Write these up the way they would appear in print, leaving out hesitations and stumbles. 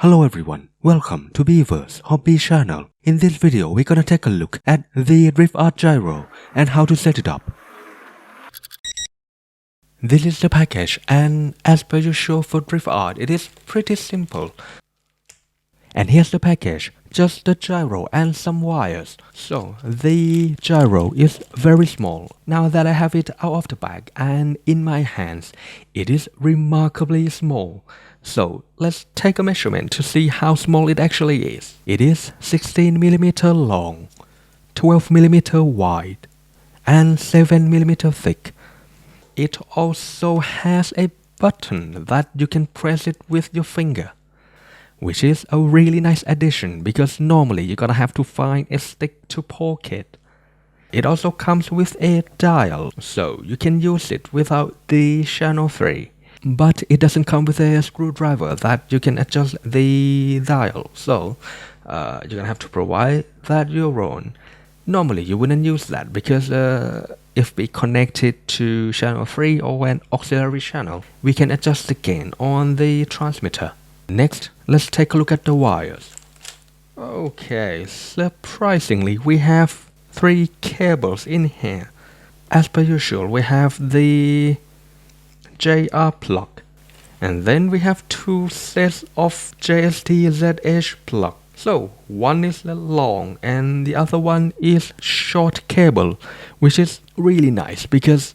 Hello everyone, welcome to Beaver's Hobby channel. In this video, we're gonna take a look at the Drift Art Gyro and how to set it up. This is the package, and as per usual for Drift Art, it is pretty simple. And here's the package, just the gyro and some wires. So the gyro is very small. Now that I have it out of the bag and in my hands, it is remarkably small. So let's take a measurement to see how small it actually is. It is 16mm long, 12mm wide, and 7mm thick. It also has a button that you can press it with your finger, which is a really nice addition because normally you're gonna have to find a stick to poke it. It also comes with a dial, so you can use it without the channel 3. But it doesn't come with a screwdriver that you can adjust the dial, so you're gonna have to provide that your own. Normally you wouldn't use that because if we connect it to channel 3 or an auxiliary channel, we can adjust the gain on the transmitter. Next, let's take a look at the wires. Okay, surprisingly we have 3 cables in here. As per usual, we have the JR plug, and then we have 2 sets of JST-ZH plug. So one is long and the other one is short cable, which is really nice because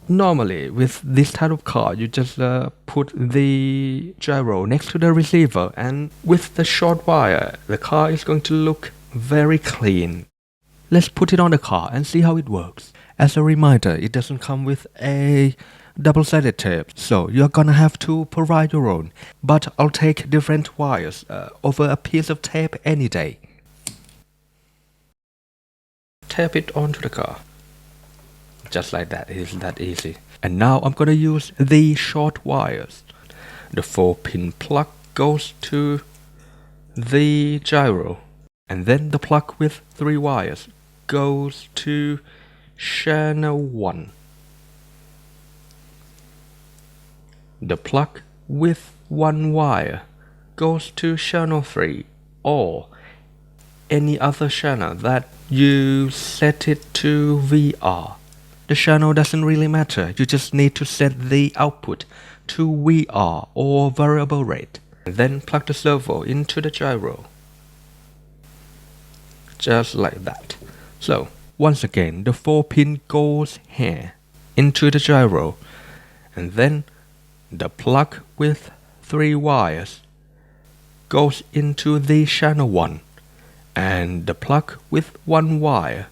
normally with this type of car you just put the gyro next to the receiver, and with the short wire the car is going to look very clean. Let's put it on the car and see how it works. As a reminder, it doesn't come with a double-sided tape, so you're gonna have to provide your own, but I'll take different wires over a piece of tape any day. Tape it onto the car, just like that. It is that easy. And now I'm gonna use the short wires. The 4-pin plug goes to the gyro, and then the plug with 3 wires goes to channel 1. The plug with 1 wire goes to channel 3 or any other channel that you set it to VR. The channel doesn't really matter, you just need to set the output to VR or variable rate. Then plug the servo into the gyro. Just like that. So once again, the 4-pin goes here into the gyro, and then the plug with 3 wires goes into the channel 1, and the plug with 1 wire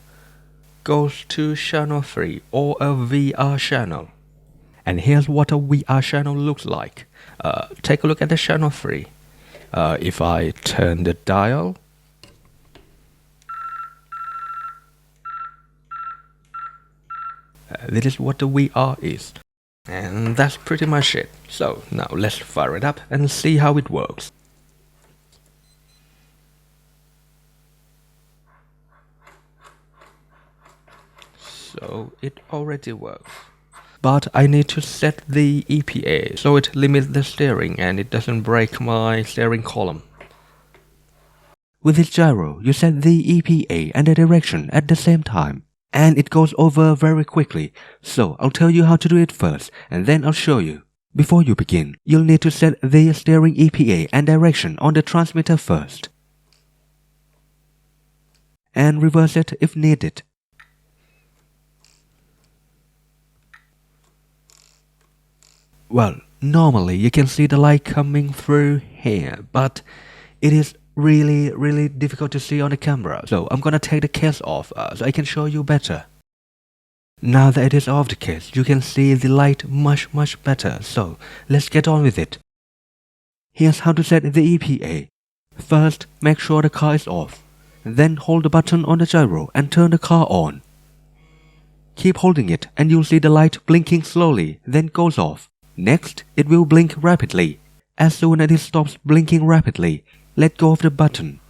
goes to channel 3 or a VR channel. And here's what a VR channel looks like. Take a look at the channel 3. If I turn the dial, this is what the VR is. And that's pretty much it. So now let's fire it up and see how it works. So it already works. But I need to set the EPA so it limits the steering and it doesn't break my steering column. With this gyro, you set the EPA and the direction at the same time, and it goes over very quickly, so I'll tell you how to do it first, and then I'll show you. Before you begin, you'll need to set the steering EPA and direction on the transmitter first, and reverse it if needed. Well, normally you can see the light coming through here, but it is really difficult to see on the camera, so I'm gonna take the case off so I can show you better. Now that it is off the case, you can see the light much better, so let's get on with it. Here's how to set the EPA. First, make sure the car is off, then hold the button on the gyro and turn the car on. Keep holding it and you'll see the light blinking slowly, then goes off. Next, it will blink rapidly. As soon as it stops blinking rapidly, let go of the button.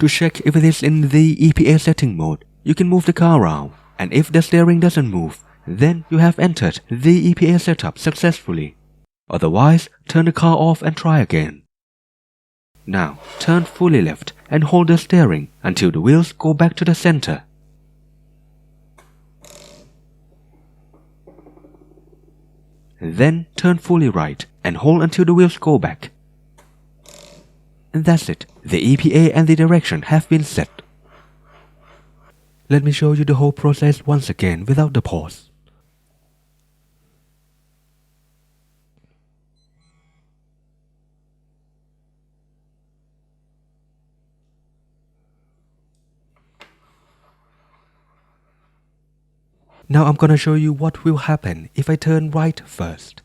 To check if it is in the EPA setting mode, you can move the car around, and if the steering doesn't move, then you have entered the EPA setup successfully. Otherwise, turn the car off and try again. Now turn fully left and hold the steering until the wheels go back to the center. Then turn fully right and hold until the wheels go back. And that's it. The EPA and the direction have been set. Let me show you the whole process once again without the pause. Now I'm gonna show you what will happen if I turn right first.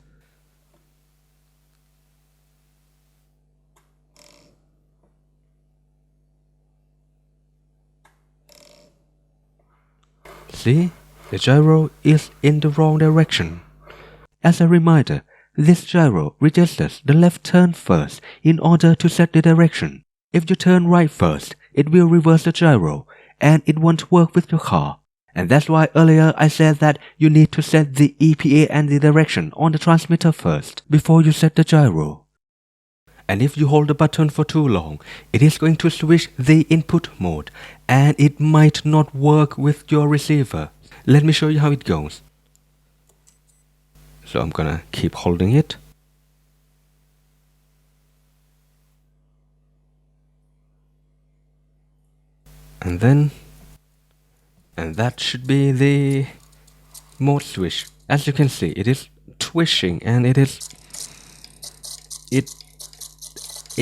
See, the gyro is in the wrong direction. As a reminder, this gyro registers the left turn first in order to set the direction. If you turn right first, it will reverse the gyro and it won't work with your car. And that's why earlier I said that you need to set the EPA and the direction on the transmitter first before you set the gyro. And if you hold the button for too long, it is going to switch the input mode and it might not work with your receiver. Let me show you how it goes. So I'm gonna keep holding it. And that should be the mode switch. As you can see, it is twitching and it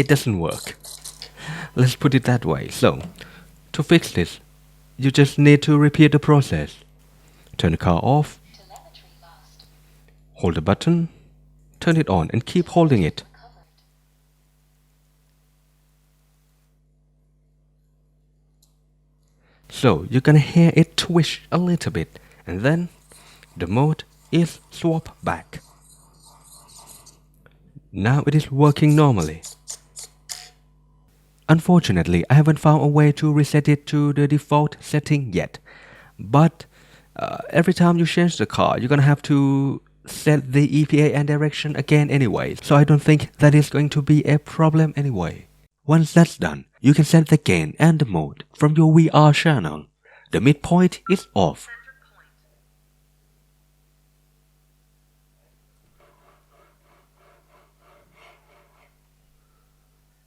doesn't work. Let's put it that way. So, to fix this, you just need to repeat the process. Turn the car off, hold the button, turn it on and keep holding it. So you're gonna hear it twitch a little bit and then the mode is swap back. Now it is working normally. Unfortunately, I haven't found a way to reset it to the default setting yet. But every time you change the car, you're gonna have to set the EPA and direction again anyway. So I don't think that is going to be a problem anyway. Once that's done, you can set the gain and the mode from your VR channel. The midpoint is off.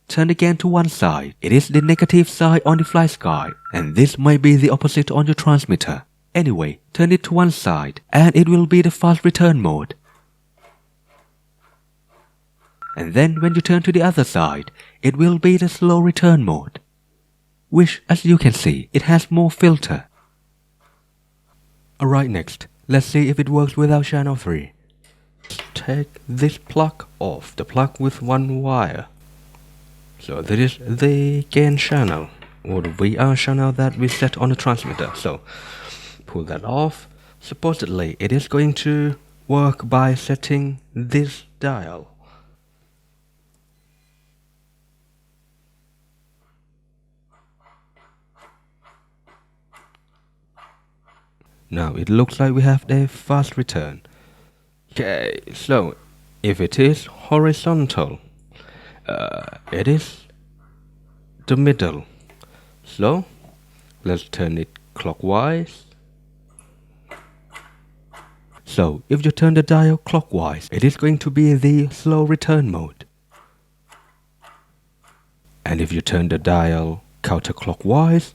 Turn the gain to one side. It is the negative side on the fly sky, and this might be the opposite on your transmitter. Anyway, turn it to one side, and it will be the fast return mode. And then when you turn to the other side, it will be the slow return mode, which as you can see, it has more filter. Alright, next, let's see if it works without channel 3. Take this plug off, the plug with one wire. So this is the gain channel, or the VR channel that we set on the transmitter. So pull that off. Supposedly it is going to work by setting this dial. Now it looks like we have a fast return. Okay, so if it is horizontal, it is the middle. So let's turn it clockwise. So if you turn the dial clockwise, it is going to be the slow return mode. And if you turn the dial counterclockwise,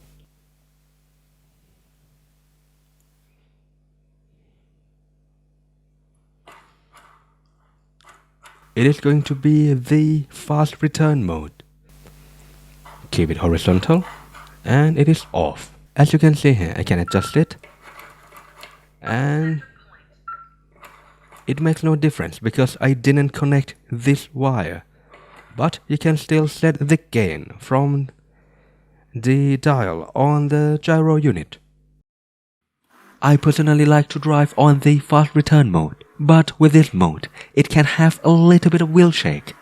it is going to be the fast return mode. Keep it horizontal and it is off. As you can see here, I can adjust it and it makes no difference because I didn't connect this wire. But you can still set the gain from the dial on the gyro unit. I personally like to drive on the fast return mode, but with this mode, it can have a little bit of wheel shake.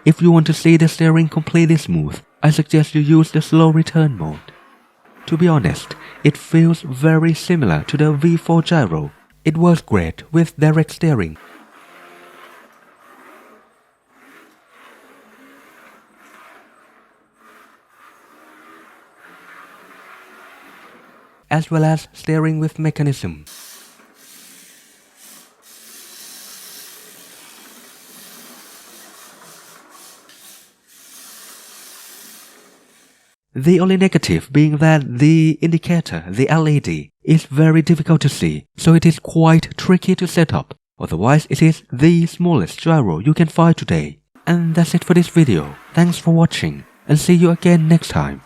If you want to see the steering completely smooth, I suggest you use the slow return mode. To be honest, it feels very similar to the V4 gyro. It works great with direct steering. as well as steering with mechanism. The only negative being that the indicator, the LED, is very difficult to see, so it is quite tricky to set up. Otherwise, it is the smallest gyro you can find today. And that's it for this video. Thanks for watching, and see you again next time.